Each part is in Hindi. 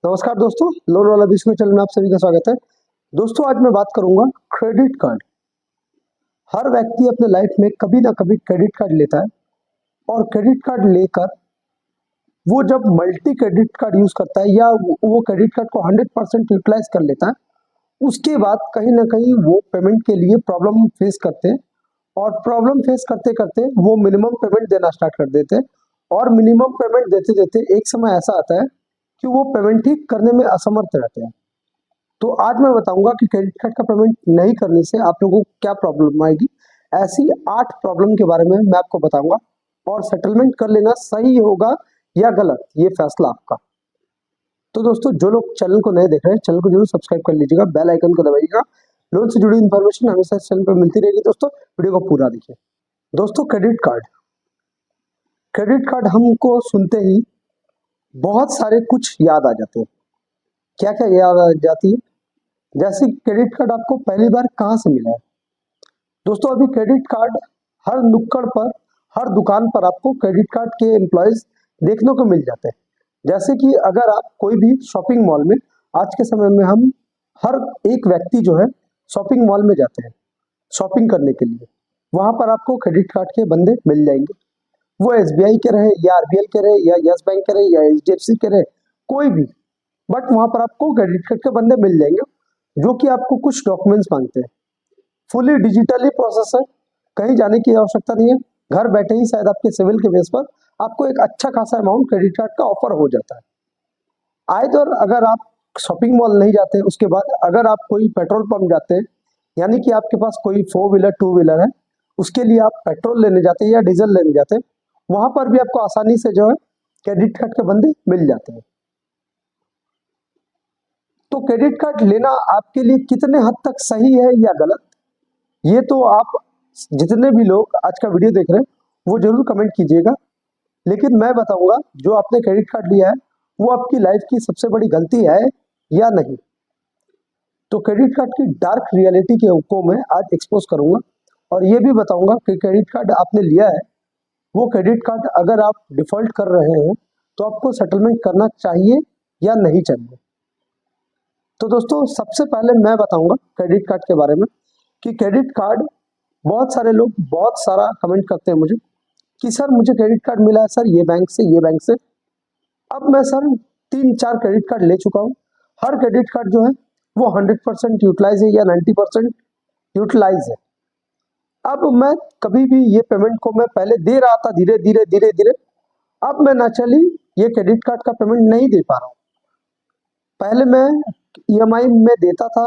नमस्कार दोस्तों, लोन वाला बिस्कुट चैनल में आप सभी का स्वागत है। दोस्तों, आज मैं बात करूंगा क्रेडिट कार्ड। हर व्यक्ति अपने लाइफ में कभी ना कभी क्रेडिट कार्ड लेता है और क्रेडिट कार्ड लेकर वो जब मल्टी क्रेडिट कार्ड यूज करता है या वो क्रेडिट कार्ड को 100% यूटिलाइज कर लेता है, उसके बाद कहीं ना कहीं वो पेमेंट के लिए प्रॉब्लम फेस करते हैं और प्रॉब्लम फेस करते करते वो मिनिमम पेमेंट देना स्टार्ट कर देते हैं और मिनिमम पेमेंट देते देते एक समय ऐसा आता है कि वो पेमेंट ही करने में असमर्थ रहते हैं। तो आज मैं बताऊंगा कि क्रेडिट कार्ड का पेमेंट नहीं करने से आप लोगों को क्या प्रॉब्लम आएगी। ऐसी 8 प्रॉब्लम के बारे में मैं आपको बताऊंगा और सेटलमेंट कर लेना सही होगा या गलत, ये फैसला आपका। तो दोस्तों, जो लोग चैनल को नए देख रहे हैं, चैनल को जरूर सब्सक्राइब कर लीजिएगा, बेल आइकन को दबाइएगा। लोन से जुड़ी इन्फॉर्मेशन हमेशा इस चैनल पर मिलती रहेगी। दोस्तों, वीडियो को पूरा देखिए। दोस्तों, क्रेडिट कार्ड हमको सुनते ही बहुत सारे कुछ याद आ जाते हैं। क्या क्या याद आ जाती है? जैसे क्रेडिट कार्ड आपको पहली बार कहाँ से मिला है? दोस्तों, अभी क्रेडिट कार्ड हर नुक्कड़ पर, हर दुकान पर आपको क्रेडिट कार्ड के एम्प्लॉयज देखने को मिल जाते हैं। जैसे कि अगर आप कोई भी शॉपिंग मॉल में, आज के समय में हम हर एक व्यक्ति जो है शॉपिंग मॉल में जाते हैं शॉपिंग करने के लिए, वहां पर आपको क्रेडिट कार्ड के बंदे मिल जाएंगे। वो एसबीआई के रहे या आरबीएल के रहे या यस बैंक के रहे या एचडीएफसी के रहे, कोई भी, बट वहां पर आपको क्रेडिट कार्ड के बंदे मिल जाएंगे जो कि आपको कुछ डॉक्यूमेंट्स मांगते हैं। फुली डिजिटली प्रोसेस है, कहीं जाने की आवश्यकता नहीं है। घर बैठे ही शायद आपके सिविल के बेस पर आपको एक अच्छा खासा अमाउंट क्रेडिट कार्ड का ऑफर हो जाता है। आए तो अगर आप शॉपिंग मॉल नहीं जाते, उसके बाद अगर आप कोई पेट्रोल पंप जाते हैं, यानी कि आपके पास कोई 4 व्हीलर 2 व्हीलर है, उसके लिए आप पेट्रोल लेने जाते हैं या डीजल लेने जाते हैं, वहां पर भी आपको आसानी से जो है क्रेडिट कार्ड के बंदे मिल जाते हैं। तो क्रेडिट कार्ड लेना आपके लिए कितने हद तक सही है या गलत, ये तो आप जितने भी लोग आज का वीडियो देख रहे हैं वो जरूर कमेंट कीजिएगा। लेकिन मैं बताऊंगा जो आपने क्रेडिट कार्ड लिया है वो आपकी लाइफ की सबसे बड़ी गलती है या नहीं। तो क्रेडिट कार्ड की डार्क रियलिटी को मैं आज एक्सपोज करूंगा और ये भी बताऊंगा कि क्रेडिट कार्ड आपने लिया है, वो क्रेडिट कार्ड अगर आप डिफॉल्ट कर रहे हैं तो आपको सेटलमेंट करना चाहिए या नहीं चाहिए। तो दोस्तों, सबसे पहले मैं बताऊंगा क्रेडिट कार्ड के बारे में कि क्रेडिट कार्ड, बहुत सारे लोग बहुत सारा कमेंट करते हैं मुझे कि सर मुझे क्रेडिट कार्ड मिला है सर, ये बैंक से ये बैंक से। अब मैं सर 3-4 क्रेडिट कार्ड ले चुका हूँ। हर क्रेडिट कार्ड जो है वो 100% यूटिलाइज है या 90% यूटिलाइज है। अब मैं कभी भी ये पेमेंट को मैं पहले दे रहा था धीरे धीरे धीरे धीरे, अब मैं नेचुरली ये क्रेडिट कार्ड का पेमेंट नहीं दे पा रहा हूँ। पहले मैं ईएमआई में देता था,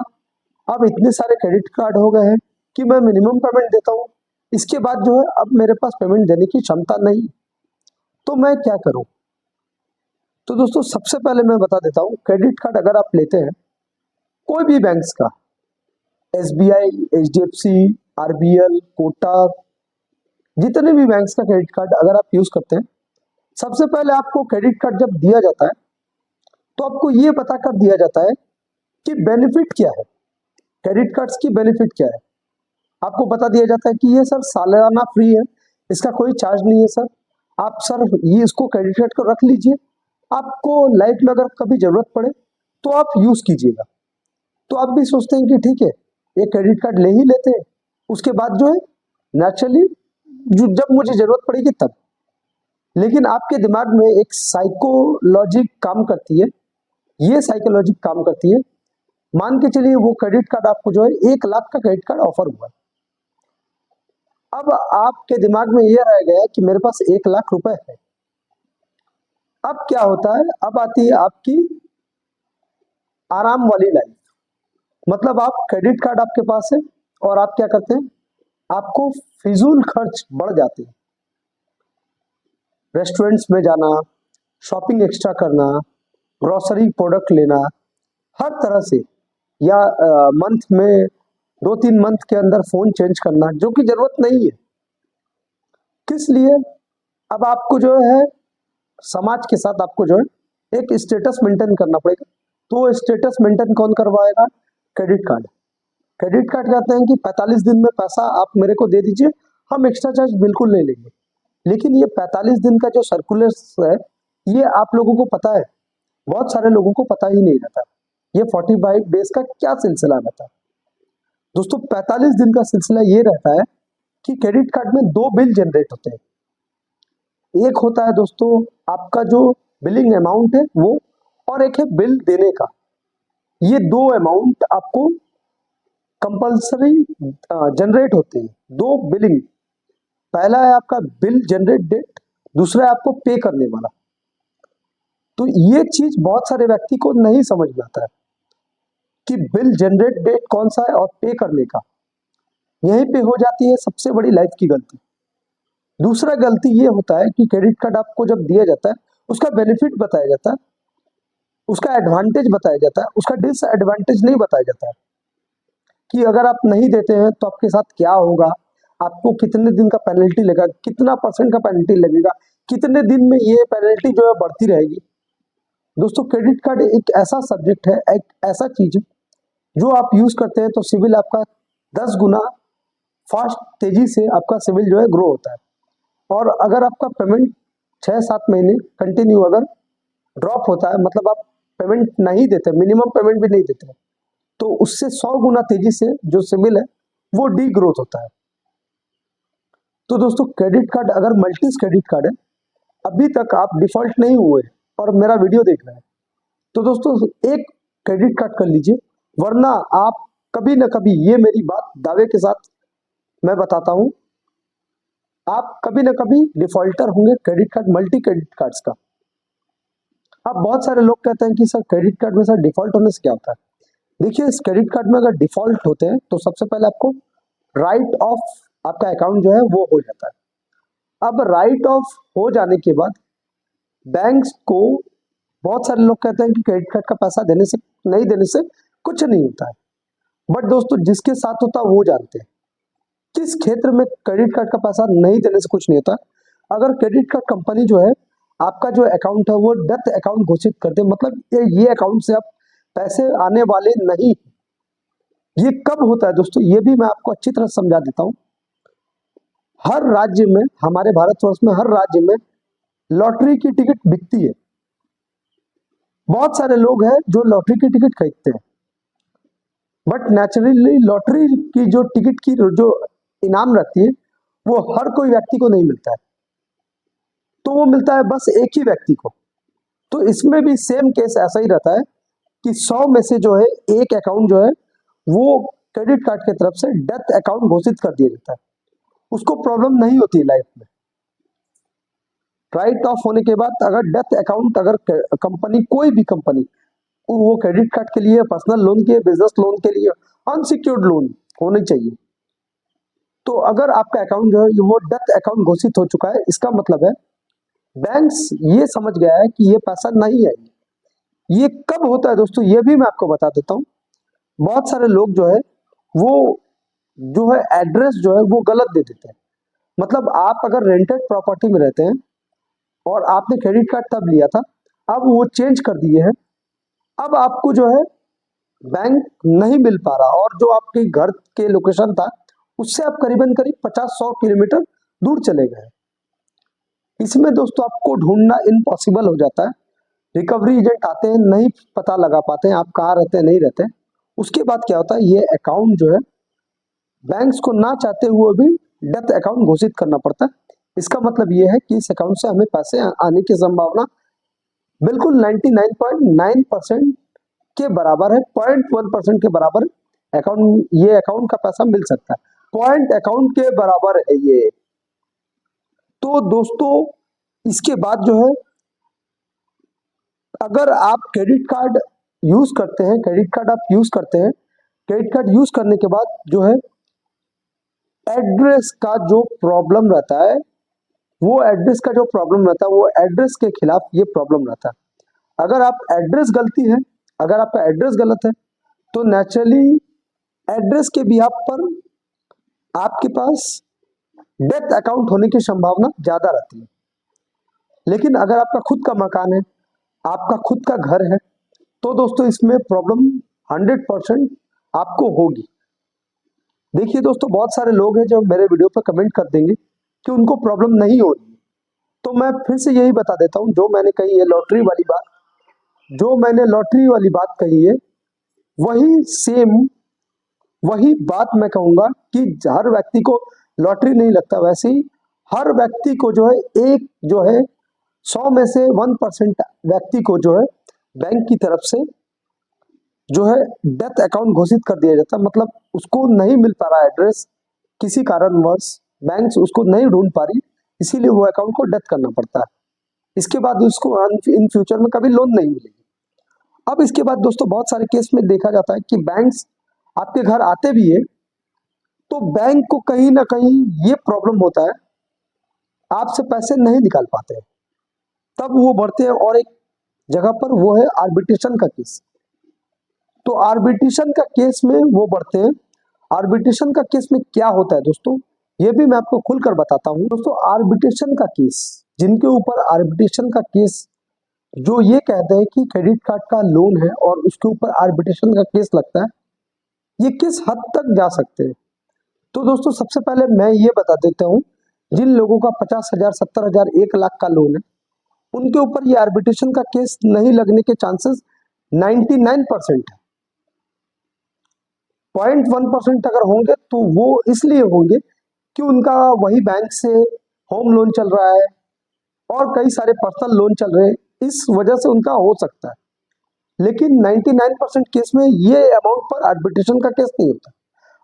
अब इतने सारे क्रेडिट कार्ड हो गए हैं कि मैं मिनिमम पेमेंट देता हूँ, इसके बाद जो है अब मेरे पास पेमेंट देने की क्षमता नहीं। तो मैं क्या करूं? तो दोस्तों, सबसे पहले मैं बता देता हूँ, क्रेडिट कार्ड अगर आप लेते हैं कोई भी बैंक्स का, एसबीआई, एचडीएफसी, आरबीएल, कोटक, जितने भी बैंक्स का क्रेडिट कार्ड अगर आप यूज करते हैं, सबसे पहले आपको क्रेडिट कार्ड जब दिया जाता है तो आपको ये पता कर दिया जाता है कि बेनिफिट क्या है, क्रेडिट कार्ड्स की बेनिफिट क्या है। आपको बता दिया जाता है कि ये सर सालाना फ्री है, इसका कोई चार्ज नहीं है सर, आप सर ये इसको क्रेडिट कार्ड को रख लीजिए, आपको लाइफ में अगर कभी जरूरत पड़े तो आप यूज कीजिएगा। तो आप भी सोचते हैं कि ठीक है, ये क्रेडिट कार्ड ले ही लेते हैं, उसके बाद जो है नेचुरली जब मुझे जरूरत पड़ेगी तब। लेकिन आपके दिमाग में एक साइकोलॉजी काम करती है, ये साइकोलॉजी काम करती है। मान के चलिए वो क्रेडिट कार्ड आपको जो है 1 लाख का क्रेडिट कार्ड ऑफर हुआ है। अब आपके दिमाग में ये रह गया कि मेरे पास 1 लाख रुपए है। अब क्या होता है, अब आती है आपकी आराम वाली लाइफ। मतलब आप क्रेडिट कार्ड आपके पास है और आप क्या करते हैं, आपको फिजूल खर्च बढ़ जाते हैं। रेस्टोरेंट्स में जाना, शॉपिंग एक्स्ट्रा करना, ग्रोसरी प्रोडक्ट लेना, हर तरह से, या मंथ में 2-3 मंथ के अंदर फोन चेंज करना जो कि जरूरत नहीं है। किस लिए? अब आपको जो है समाज के साथ आपको जो है एक स्टेटस मेंटेन करना पड़ेगा। तो स्टेटस मेंटेन कौन करवाएगा? Credit card. क्रेडिट कार्ड कहते हैं कि 45 दिन में पैसा आप मेरे को दे दीजिए, हम एक्स्ट्रा चार्ज बिल्कुल नहीं लेंगे। लेकिन ये 45 दिन का जो सर्कुलर है, ये आप लोगों को पता है बहुत सारे लोगों को पता ही नहीं रहता ये 45 डेज का क्या सिलसिला रहता है। दोस्तों 45 दिन का सिलसिला ये रहता है कि क्रेडिट कार्ड में दो बिल जनरेट होते हैं। एक होता है दोस्तों आपका जो बिलिंग अमाउंट है वो, और एक है बिल देने का। ये दो अमाउंट आपको कंपल्सरी जनरेट होते हैं, दो बिलिंग। पहला है आपका बिल जनरेट डेट, दूसरा है आपको पे करने वाला। तो ये चीज बहुत सारे व्यक्ति को नहीं समझ में आता है कि बिल जनरेट डेट कौन सा है और पे करने का। यहीं पे हो जाती है सबसे बड़ी लाइफ की गलती। दूसरा गलती ये होता है कि क्रेडिट कार्ड आपको जब दिया जाता है उसका बेनिफिट बताया जाता है, उसका एडवांटेज बताया जाता है, उसका डिसएडवांटेज नहीं बताया जाता है कि अगर आप नहीं देते हैं तो आपके साथ क्या होगा, आपको कितने दिन का पेनल्टी लगेगा, कितना % का पेनल्टी लगेगा, कितने दिन में ये पेनल्टी जो है बढ़ती रहेगी। दोस्तों क्रेडिट कार्ड एक ऐसा सब्जेक्ट है, एक ऐसा चीज है जो आप यूज करते हैं तो सिविल आपका 10 गुना फास्ट तेजी से आपका सिविल जो है ग्रो होता है। और अगर आपका पेमेंट 6-7 महीने कंटिन्यू अगर ड्रॉप होता है, मतलब आप पेमेंट नहीं देते, मिनिमम पेमेंट भी नहीं देते, तो उससे 100 गुना तेजी से जो सिविल है वो डी ग्रोथ होता है। तो दोस्तों क्रेडिट कार्ड अगर मल्टीज क्रेडिट कार्ड है, अभी तक आप डिफॉल्ट नहीं हुए और मेरा वीडियो देख रहे हैं, तो दोस्तों एक क्रेडिट कार्ड कर लीजिए, वरना आप कभी ना कभी, ये मेरी बात दावे के साथ मैं बताता हूं, आप कभी ना कभी डिफॉल्टर होंगे credit card, multi credit cards का। अब बहुत सारे लोग कहते हैं कि सर क्रेडिट कार्ड में सर डिफॉल्ट होने से क्या होता है। देखिए इस क्रेडिट कार्ड में अगर डिफॉल्ट होते हैं तो सबसे पहले आपको राइट ऑफ आपका अकाउंट जो है वो हो जाता है। अब राइट ऑफ हो जाने के बाद बैंक्स को, बहुत सारे लोग कहते हैं कि क्रेडिट कार्ड का पैसा देने से, नहीं देने से कुछ नहीं होता है, बट दोस्तों जिसके साथ होता है वो जानते हैं किस क्षेत्र में क्रेडिट कार्ड का पैसा नहीं देने से कुछ नहीं होता। अगर क्रेडिट कार्ड कंपनी जो है आपका जो अकाउंट है वो डेथ अकाउंट घोषित कर दे, मतलब ये अकाउंट से आप पैसे आने वाले नहीं। ये कब होता है दोस्तों, ये भी मैं आपको अच्छी तरह समझा देता हूं। हर राज्य में, हमारे भारतवर्ष में हर राज्य में लॉटरी की टिकट बिकती है। बहुत सारे लोग हैं जो लॉटरी की टिकट खरीदते हैं, बट नेचुरली लॉटरी की जो टिकट की जो इनाम रहती है वो हर कोई व्यक्ति को नहीं मिलता है, तो वो मिलता है बस एक ही व्यक्ति को। तो इसमें भी सेम केस ऐसा ही रहता है कि 100 में से जो है एक अकाउंट जो है वो क्रेडिट कार्ड की तरफ से डेथ अकाउंट घोषित कर दिया जाता है, उसको प्रॉब्लम नहीं होती लाइफ में। राइट ऑफ होने के बाद अगर डेथ अकाउंट, अगर कंपनी, कोई भी कंपनी, वो क्रेडिट कार्ड के लिए, पर्सनल लोन के, बिजनेस लोन के लिए अनसिक्योर्ड लोन होने चाहिए, तो अगर आपका अकाउंट जो है वो डेथ अकाउंट घोषित हो चुका है, इसका मतलब है बैंक्स ये समझ गया है कि ये पैसा नहीं है। ये कब होता है दोस्तों, ये भी मैं आपको बता देता हूँ। बहुत सारे लोग जो है वो जो है एड्रेस जो है वो गलत दे देते हैं। मतलब आप अगर रेंटेड प्रॉपर्टी में रहते हैं और आपने क्रेडिट कार्ड तब लिया था, अब वो चेंज कर दिए हैं, अब आपको जो है बैंक नहीं मिल पा रहा, और जो आपके घर के लोकेशन था उससे आप करीबन करीब 50-100 किलोमीटर दूर चले गए। इसमें दोस्तों आपको ढूंढना इम्पॉसिबल हो जाता है। रिकवरी एजेंट आते हैं, नहीं पता लगा पाते हैं आप कहाँ रहते हैं, नहीं रहते हैं। उसके बाद क्या होता है, ये अकाउंट जो है बैंक्स को ना चाहते हुए भी डेथ अकाउंट घोषित करना पड़ता है। इसका मतलब ये है कि इस अकाउंट से हमें पैसे आने की संभावना बिल्कुल 99.9% के बराबर है, 0.1% के बराबर अकाउंट, ये अकाउंट का पैसा मिल सकता है, पॉइंट अकाउंट के बराबर है ये। तो दोस्तों इसके बाद जो है, अगर आप क्रेडिट कार्ड यूज करते हैं, क्रेडिट कार्ड आप यूज करते हैं, क्रेडिट कार्ड यूज करने के बाद जो है एड्रेस का जो प्रॉब्लम रहता है, वो एड्रेस का जो प्रॉब्लम रहता है, वो एड्रेस के खिलाफ ये प्रॉब्लम रहता है। अगर आप एड्रेस गलती है, अगर आपका एड्रेस गलत है, तो नेचुरली एड्रेस के बिहाफ पर आपके पास डेथ अकाउंट होने की संभावना ज्यादा रहती है। लेकिन अगर आपका खुद का मकान है, आपका खुद का घर है, तो दोस्तों इसमें प्रॉब्लम 100% आपको होगी। देखिए दोस्तों बहुत सारे लोग हैं जो मेरे वीडियो पर कमेंट कर देंगे कि उनको प्रॉब्लम नहीं हो रही, तो मैं फिर से यही बता देता हूं जो मैंने कही है, लॉटरी वाली बात। जो मैंने लॉटरी वाली बात कही है, वही सेम वही बात मैं कहूंगा कि हर व्यक्ति को लॉटरी नहीं लगता, वैसे ही हर व्यक्ति को जो है एक जो है 100 में से 1% व्यक्ति को जो है बैंक की तरफ से जो है डेथ अकाउंट घोषित कर दिया जाता है। मतलब उसको नहीं मिल पा रहा एड्रेस, किसी कारणवश बैंक उसको नहीं ढूंढ पा रही, इसीलिए वो अकाउंट को डेथ करना पड़ता है। इसके बाद उसको इन फ्यूचर में कभी लोन नहीं मिलेगी। अब इसके बाद दोस्तों बहुत सारे केस में देखा जाता है कि बैंक्स आपके घर आते भी है तो बैंक को कहीं ना कहीं ये प्रॉब्लम होता है, आपसे पैसे नहीं निकाल पाते हैं। तब वो बढ़ते हैं और एक जगह पर वो है आर्बिट्रेशन का केस। तो आर्बिट्रेशन का केस में वो बढ़ते हैं। आर्बिट्रेशन का केस में क्या होता है दोस्तों, ये भी मैं आपको खुलकर बताता हूँ। दोस्तों आर्बिट्रेशन का केस, जिनके ऊपर आर्बिट्रेशन का केस जो ये कहते हैं कि क्रेडिट कार्ड का लोन है और उसके ऊपर आर्बिट्रेशन का केस लगता है, ये किस हद तक जा सकते हैं। तो दोस्तों सबसे पहले मैं ये बता देता हूँ, जिन लोगों का 50,000, 70,000, 1 लाख का लोन है, उनके ऊपर ये आर्बिट्रेशन का केस नहीं लगने के चांसेस 99% है। 0.1% अगर होंगे तो वो इसलिए होंगे कि उनका वही बैंक से होम लोन चल रहा है और कई सारे पर्सनल लोन चल रहे हैं, इस वजह से उनका हो सकता है। लेकिन 99% केस में ये अमाउंट पर आर्बिट्रेशन का केस नहीं होता।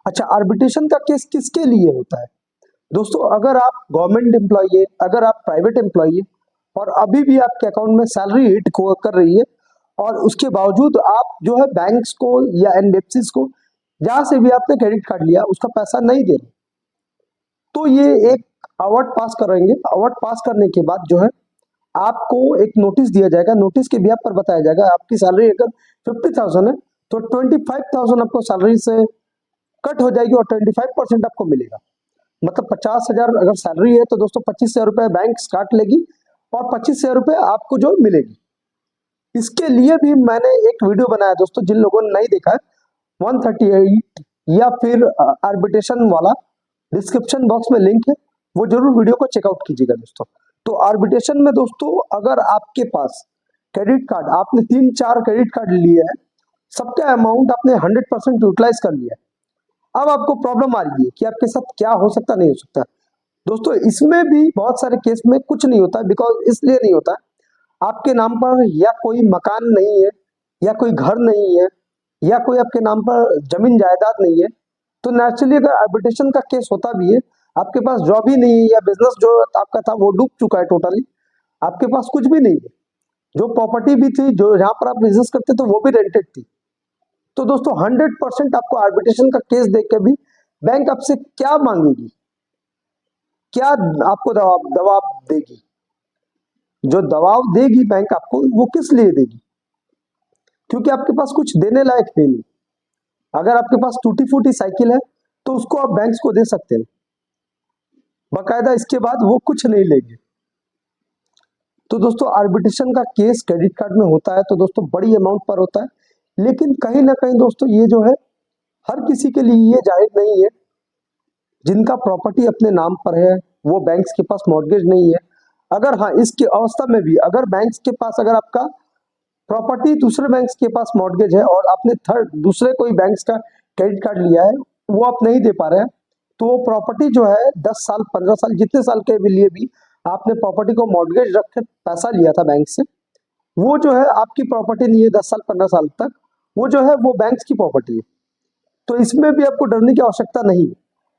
अच्छा, आर्बिट्रेशन का केस किसके लिए होता है दोस्तों? अगर आप गवर्नमेंट एम्प्लॉई है, अगर आप प्राइवेट एम्प्लॉई है और अभी भी आपके अकाउंट में सैलरी हिट कर रही है और उसके बावजूद आप जो है बैंक्स को या एनबीएफसीज को, जहां से भी आपने क्रेडिट कार्ड लिया, उसका पैसा नहीं दे रहे, तो ये एक अवार्ड पास करेंगे। अवार्ड पास करने के बाद जो है आपको एक नोटिस दिया जाएगा। नोटिस के बिहाफ पर बताया जाएगा आपकी सैलरी अगर 50,000 है तो 25,000 आपको सैलरी से कट हो जाएगी और 25% आपको मिलेगा। मतलब 50,000 अगर सैलरी है तो दोस्तों 25,000 रुपए बैंक काट लेगी और 25,000 रुपए आपको जो मिलेगी। इसके लिए भी मैंने एक वीडियो बनाया दोस्तों, जिन लोगों ने नहीं देखा है, 138 या फिर आर्बिट्रेशन वाला, डिस्क्रिप्शन बॉक्स में लिंक है, वो जरूर वीडियो को चेकआउट कीजिएगा दोस्तों। तो आर्बिट्रेशन में दोस्तों अगर आपके पास क्रेडिट कार्ड, आपने 3-4 क्रेडिट कार्ड लिए हैं, सबका अमाउंट आपने 100% यूटिलाइज कर लिया, अब आपको प्रॉब्लम आ रही है कि आपके साथ क्या हो सकता नहीं हो सकता। दोस्तों इसमें भी बहुत सारे केस में कुछ नहीं होता, बिकॉज इसलिए नहीं होता, आपके नाम पर या कोई मकान नहीं है, या कोई घर नहीं है, या कोई आपके नाम पर जमीन जायदाद नहीं है, तो नेचुरली अगर आर्बिट्रेशन का केस होता भी है, आपके पास जॉब ही नहीं है या बिजनेस जो आपका था वो डूब चुका है टोटली, आपके पास कुछ भी नहीं है, जो प्रॉपर्टी भी थी, जो जहां पर आप बिजनेस करते थे वो भी रेंटेड थी, तो दोस्तों 100% आपको आर्बिट्रेशन का केस देख के भी बैंक आपसे क्या मांगेगी, क्या आपको दबाव देगी? जो दबाव देगी बैंक आपको, वो किस लिए देगी? क्योंकि आपके पास कुछ देने लायक है नहीं। अगर आपके पास टूटी फूटी साइकिल है तो उसको आप बैंक्स को दे सकते हैं बाकायदा, इसके बाद वो कुछ नहीं लेंगे। तो दोस्तों आर्बिट्रेशन का केस क्रेडिट कार्ड में होता है तो दोस्तों बड़ी अमाउंट पर होता है, लेकिन कहीं ना कहीं दोस्तों ये जो है हर किसी के लिए ये जाहिर नहीं है। जिनका प्रॉपर्टी अपने नाम पर है, वो बैंक्स के पास मॉर्गेज नहीं है, अगर हाँ इसकी अवस्था में भी अगर बैंक्स के पास, अगर आपका प्रॉपर्टी दूसरे बैंक्स के पास मॉर्गेज है और आपने थर्ड दूसरे कोई बैंक्स का क्रेडिट कार्ड लिया है, वो आप नहीं दे पा रहे हैं, तो वो प्रॉपर्टी जो है 10 साल 15 साल जितने साल के लिए भी आपने प्रॉपर्टी को मॉर्गेज रख के पैसा लिया था बैंक से, वो जो है आपकी प्रॉपर्टी नहीं है 10 साल 15 साल तक, वो जो है वो बैंक्स की प्रॉपर्टी है। तो इसमें भी आपको डरने की आवश्यकता नहीं है।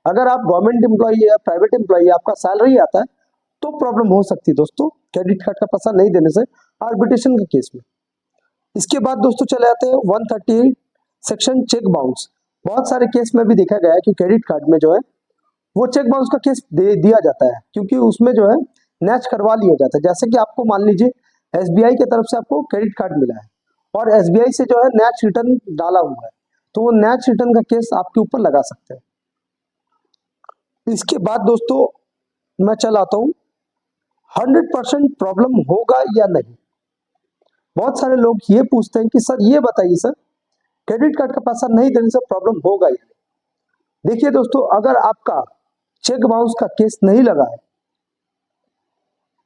अगर आप गवर्नमेंट एम्प्लॉई है या प्राइवेट एम्प्लॉई है, आपका सैलरी आता है, तो प्रॉब्लम हो सकती है दोस्तों क्रेडिट कार्ड का पैसा नहीं देने से आर्बिट्रेशन के केस में। इसके बाद दोस्तों चले आते हैं 138 सेक्शन चेक बाउंस। बहुत सारे केस में भी देखा गया है कि क्रेडिट कार्ड में जो है वो चेक बाउंस का केस दे दिया जाता है, क्योंकि उसमें जो है नैच करवा लिया जाता है। जैसे कि आपको मान लीजिए एसबीआई की तरफ से आपको क्रेडिट कार्ड मिला है और एसबीआई से जो है नैच रिटर्न डाला हुआ है, तो वो नैच रिटर्न का केस आपके ऊपर लगा सकते हैं। इसके बाद दोस्तों मैं चल आता हूँ 100% प्रॉब्लम होगा या नहीं। बहुत सारे लोग ये पूछते हैं कि सर ये बताइए सर, क्रेडिट कार्ड का पैसा नहीं देने से प्रॉब्लम होगा या नहीं। देखिए दोस्तों, अगर आपका चेक बाउंस का केस नहीं लगा है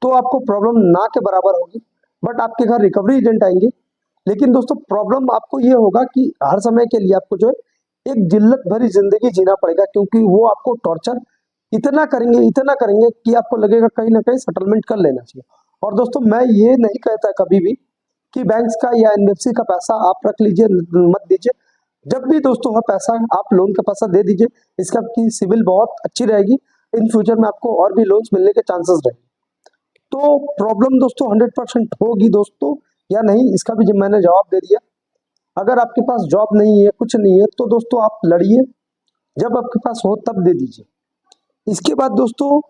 तो आपको प्रॉब्लम ना के बराबर होगी, बट आपके घर रिकवरी एजेंट आएंगे लेकिन दोस्तों प्रॉब्लम आपको ये होगा कि हर समय के लिए आपको जो है एक जिल्लत भरी जिंदगी जीना पड़ेगा, क्योंकि वो आपको टॉर्चर इतना करेंगे कि आपको लगेगा कहीं ना कहीं सेटलमेंट कर लेना चाहिए। और दोस्तों मैं ये नहीं कहता कभी भी कि बैंक्स का या एनबीएफसी का पैसा आप रख लीजिए, मत दीजिए। जब भी दोस्तों हो पैसा, आप लोन का पैसा दे दीजिए, इसका आपकी सिविल बहुत अच्छी रहेगी, इन फ्यूचर में आपको और भी लोन्स मिलने के चांसेस रहेंगे। तो प्रॉब्लम दोस्तों 100% होगी दोस्तों या नहीं, इसका भी जब मैंने जवाब दे दिया। अगर आपके पास जॉब नहीं है, कुछ नहीं है, तो दोस्तों आप लड़िए, जब आपके पास हो तब दे दीजिए। इसके बाद दोस्तों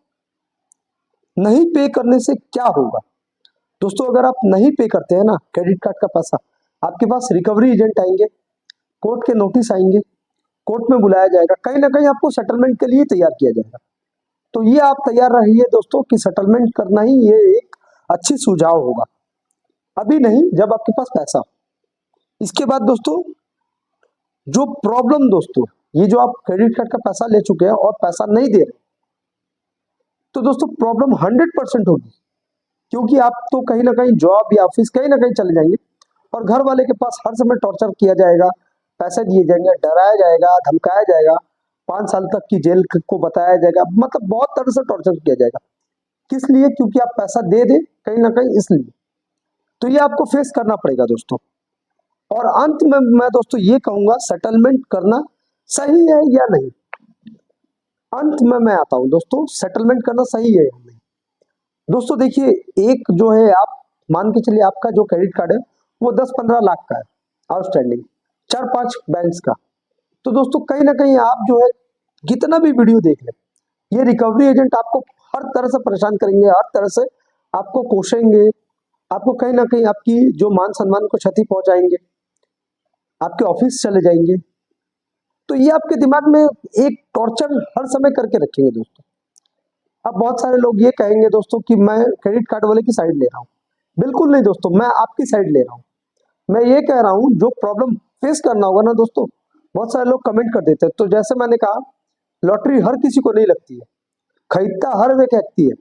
नहीं पे करने से क्या होगा? दोस्तों अगर आप नहीं पे करते हैं ना क्रेडिट कार्ड का पैसा, आपके पास रिकवरी एजेंट आएंगे, कोर्ट के नोटिस आएंगे, कोर्ट में बुलाया जाएगा, कहीं ना कहीं आपको सेटलमेंट के लिए तैयार किया जाएगा। तो ये आप तैयार रहिए दोस्तों कि सेटलमेंट करना ही ये एक अच्छी सुझाव होगा, अभी नहीं, जब आपके पास पैसा। इसके बाद दोस्तों जो प्रॉब्लम दोस्तों, ये जो आप क्रेडिट कार्ड का पैसा ले चुके हैं और पैसा नहीं दे रहे, तो दोस्तों प्रॉब्लम 100% होगी, क्योंकि आप तो कहीं ना कहीं जॉब या ऑफिस कहीं ना कहीं चले जाएंगे और घर वाले के पास हर समय टॉर्चर किया जाएगा, पैसे दिए जाएंगे, डराया जाएगा, धमकाया जाएगा, 5 साल तक की जेल को बताया जाएगा, मतलब बहुत तरह से टॉर्चर किया जाएगा। किस लिए? क्योंकि आप पैसा दे दे कहीं ना कहीं, इसलिए। तो ये आपको फेस करना पड़ेगा दोस्तों। और अंत में मैं दोस्तों ये कहूंगा, सेटलमेंट करना सही है या नहीं। अंत में मैं आता हूं दोस्तों, सेटलमेंट करना सही है या नहीं। दोस्तों देखिए, एक जो है, आप मान के चलिए आपका जो क्रेडिट कार्ड है वो 10-15 लाख का है आउटस्टैंडिंग, 4-5 बैंक्स का। तो दोस्तों कहीं ना कहीं आप जो है कितना भी वीडियो देख ले, ये रिकवरी एजेंट आपको हर तरह से परेशान करेंगे, हर तरह से आपको कोसेंगे, आपको कहीं ना कहीं आपकी जो मान सम्मान को क्षति पहुंचाएंगे, आपके ऑफिस चले जाएंगे। तो ये आपके दिमाग में एक टॉर्चर हर समय करके रखेंगे दोस्तों। अब बहुत सारे लोग ये कहेंगे दोस्तों कि मैं क्रेडिट कार्ड वाले की साइड ले रहा हूँ। बिल्कुल नहीं दोस्तों, मैं आपकी साइड ले रहा हूँ। मैं ये कह रहा हूँ जो प्रॉब्लम फेस करना होगा ना दोस्तों, बहुत सारे लोग कमेंट कर देते हैं। तो जैसे मैंने कहा, लॉटरी हर किसी को नहीं लगती है, खरीदता हर वे व्यक्ति है,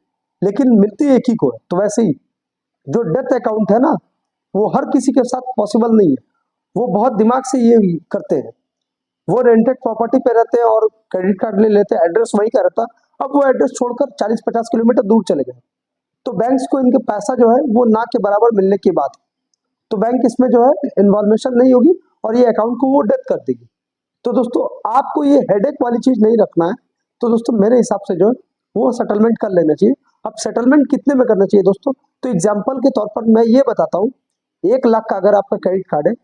लेकिन मिलती एक ही को है। तो वैसे ही जो डेथ अकाउंट है ना, वो हर किसी के साथ पॉसिबल नहीं है। वो बहुत दिमाग से ये करते हैं, वो रेंटेड प्रॉपर्टी पे रहते हैं और क्रेडिट कार्ड ले लेते हैं, एड्रेस वहीं का रहता, अब वो एड्रेस छोड़कर 40-50 किलोमीटर दूर चले गए। तो बैंक्स को इनके पैसा जो है वो ना के बराबर मिलने की बात है, तो बैंक इसमें जो है इन्वॉल्वेशन नहीं होगी और ये अकाउंट को वो डेथ कर देगी। तो दोस्तों आपको ये हेडेक वाली चीज नहीं रखना है। तो दोस्तों मेरे हिसाब से जो है वो सेटलमेंट कर लेना चाहिए। अब सेटलमेंट कितने में करना चाहिए दोस्तों? तो एग्जाम्पल के तौर पर मैं ये बताता हूँ, 1 लाख का अगर आपका क्रेडिट कार्ड है,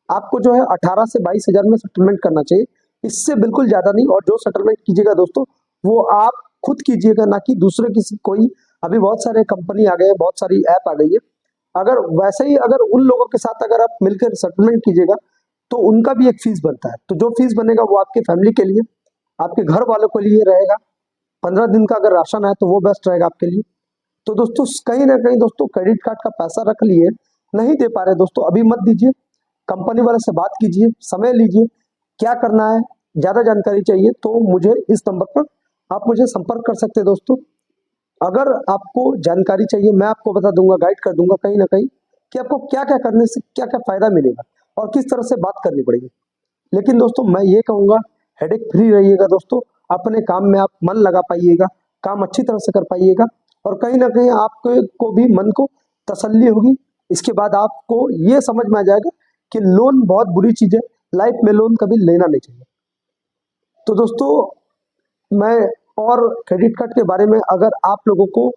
आपको जो है 18 से 22 हजार में सेटलमेंट करना चाहिए, इससे बिल्कुल ज्यादा नहीं। और जो सेटलमेंट कीजिएगा दोस्तों, वो आप खुद कीजिएगा, ना कि दूसरे किसी कोई। अभी बहुत सारे कंपनी आ गए हैं, बहुत सारी ऐप आ गई है, अगर वैसे ही अगर उन लोगों के साथ अगर आप मिलकर सेटलमेंट कीजिएगा तो उनका भी एक फीस बनता है। तो जो फीस बनेगा वो आपके फैमिली के लिए, आपके घर वालों के लिए रहेगा। 15 दिन का अगर राशन है तो वो बेस्ट रहेगा आपके लिए। तो दोस्तों कहीं ना कहीं दोस्तों क्रेडिट कार्ड का पैसा रख लिए, नहीं दे पा रहे दोस्तों, अभी मत दीजिए, कंपनी वाले से बात कीजिए, समय लीजिए, क्या करना है। ज्यादा जानकारी चाहिए तो मुझे इस नंबर पर आप मुझे संपर्क कर सकते हैं दोस्तों। अगर आपको जानकारी चाहिए, मैं आपको बता दूंगा, गाइड कर दूंगा कहीं ना कहीं कि आपको क्या क्या करने से क्या क्या फायदा मिलेगा और किस तरह से बात करनी पड़ेगी। लेकिन दोस्तों मैं ये कहूंगा, हेडेक फ्री रहिएगा दोस्तों, अपने काम में आप मन लगा पाइएगा, काम अच्छी तरह से कर पाइएगा और कहीं ना कहीं आपको को भी मन को तसल्ली होगी। इसके बाद आपको ये समझ में आ जाएगा कि लोन बहुत बुरी चीज है, लाइफ में लोन कभी लेना नहीं चाहिए। तो दोस्तों मैं और क्रेडिट कार्ड के बारे में अगर आप लोगों को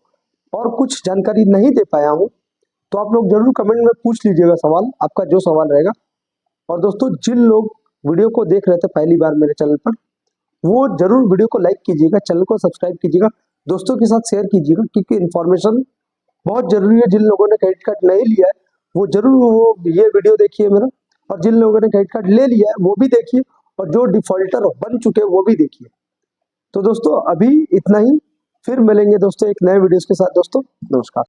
और कुछ जानकारी नहीं दे पाया हूँ तो आप लोग जरूर कमेंट में पूछ लीजिएगा, सवाल आपका जो सवाल रहेगा। और दोस्तों जिन लोग वीडियो को देख रहे थे पहली बार मेरे चैनल पर, वो जरूर वीडियो को लाइक कीजिएगा, चैनल को सब्सक्राइब कीजिएगा, दोस्तों के साथ शेयर कीजिएगा, क्योंकि इन्फॉर्मेशन बहुत जरूरी है। जिन लोगों ने क्रेडिट कार्ड नहीं लिया है वो जरूर वो ये वीडियो देखिए मेरा, और जिन लोगों ने क्रेडिट कार्ड ले लिया है वो भी देखिए, और जो डिफॉल्टर बन चुके हैं वो भी देखिए। तो दोस्तों अभी इतना ही, फिर मिलेंगे दोस्तों एक नए वीडियोस के साथ। दोस्तों नमस्कार।